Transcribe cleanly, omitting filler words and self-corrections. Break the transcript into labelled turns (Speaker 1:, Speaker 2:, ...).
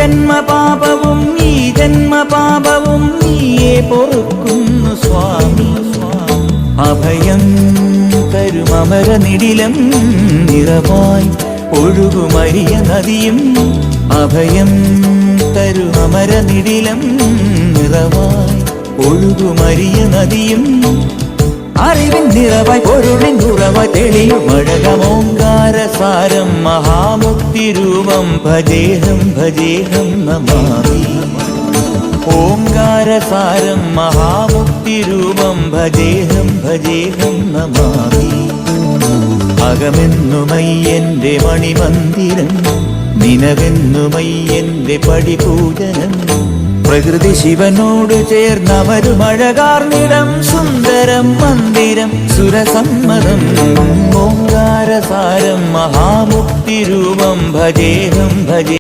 Speaker 1: ജന്മപാപവും ഈ ജന്മപാപവും നീയെ പൊറുക്കുന്നു സ്വാമി. അഭയം തരുമമര നിടിലം നിറവായി ഒഴുകുമരിയ നദിയും. അഭയം തരുമമര നിടിലം നിറവായി ഒഴുകുമരിയ നദിയും. അറിവിൻ നിറവായി പൊരുളിൻ ഉറവായി തെളിയും അഴകമോങ്കാരസാരം മഹാമുക്തിരൂപം ഭജേഹം ഭജേഹം നമാമി. ഓംകാരസാരം മഹാമുക്തിരൂപം ഭജേഹം ഭജേഹം നമാമി. അകമെന്നുമയ്യന്റെ മണിമന്ദിരം നിനവെന്നുമയ്യന്റെ പടിപൂജനം. പ്രകൃതി ശിവനോട് ചേർന്നവരുമഴകാർന്നിടം സുന്ദരം മന്ദിരം സുരസമ്മതം. ഓംകാരസാരം മഹാമുക്തിരൂപം ഭജേഹം ഭജേ